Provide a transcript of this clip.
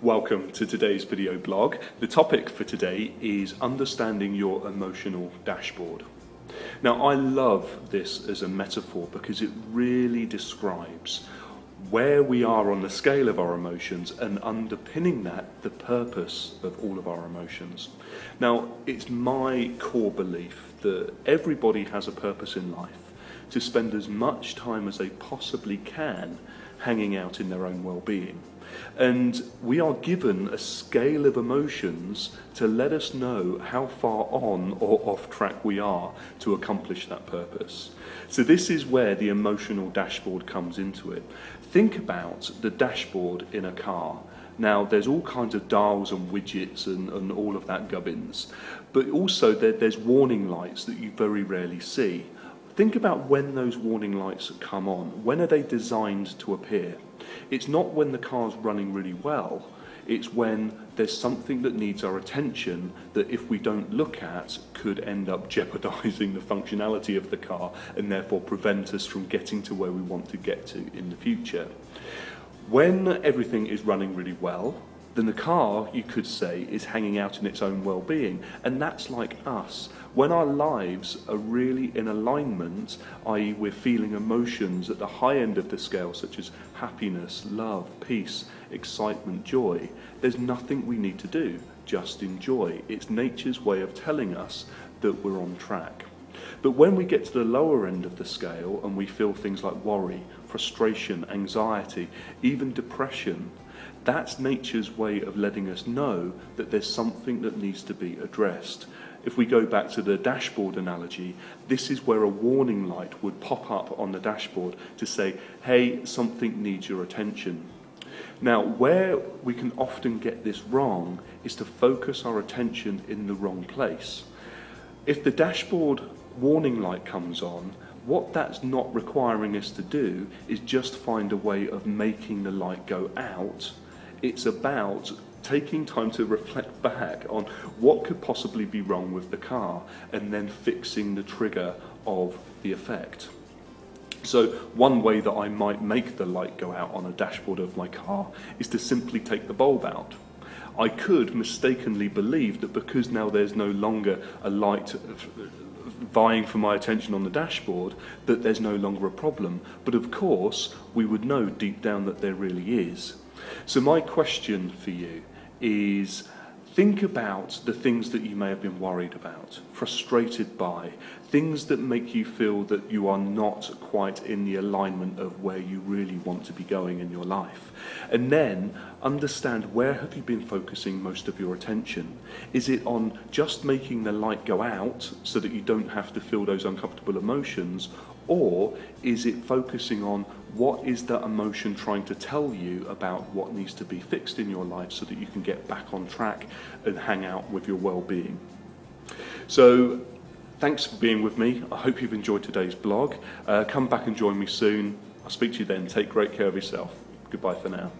Welcome to today's video blog. The topic for today is understanding your emotional dashboard. Now, I love this as a metaphor because it really describes where we are on the scale of our emotions and underpinning that, the purpose of all of our emotions. Now, it's my core belief that everybody has a purpose in life to spend as much time as they possibly can hanging out in their own well-being. And we are given a scale of emotions to let us know how far on or off track we are to accomplish that purpose. So this is where the emotional dashboard comes into it. Think about the dashboard in a car. Now, there's all kinds of dials and widgets and all of that gubbins, but also there's warning lights that you very rarely see. Think about when those warning lights come on. When are they designed to appear? It's not when the car's running really well. It's when there's something that needs our attention that if we don't look at could end up jeopardizing the functionality of the car and therefore prevent us from getting to where we want to get to in the future. When everything is running really well, then the car, you could say, is hanging out in its own well-being, and that's like us. When our lives are really in alignment, i.e. we're feeling emotions at the high end of the scale, such as happiness, love, peace, excitement, joy, there's nothing we need to do, just enjoy. It's nature's way of telling us that we're on track. But when we get to the lower end of the scale and we feel things like worry, frustration, anxiety, even depression, that's nature's way of letting us know that there's something that needs to be addressed. If we go back to the dashboard analogy, this is where a warning light would pop up on the dashboard to say, hey, something needs your attention. Now, where we can often get this wrong is to focus our attention in the wrong place. If the dashboard warning light comes on, what that's not requiring us to do is just find a way of making the light go out. It's about taking time to reflect back on what could possibly be wrong with the car and then fixing the trigger of the effect. So one way that I might make the light go out on a dashboard of my car is to simply take the bulb out. I could mistakenly believe that because now there's no longer a light vying for my attention on the dashboard, that there's no longer a problem. But of course, we would know deep down that there really is. So my question for you is, think about the things that you may have been worried about, frustrated by, things that make you feel that you are not quite in the alignment of where you really want to be going in your life. And then understand, where have you been focusing most of your attention? Is it on just making the light go out so that you don't have to feel those uncomfortable emotions? Or is it focusing on what is the emotion trying to tell you about what needs to be fixed in your life so that you can get back on track and hang out with your well-being? So thanks for being with me. I hope you've enjoyed today's blog. Come back and join me soon. I'll speak to you then. Take great care of yourself. Goodbye for now.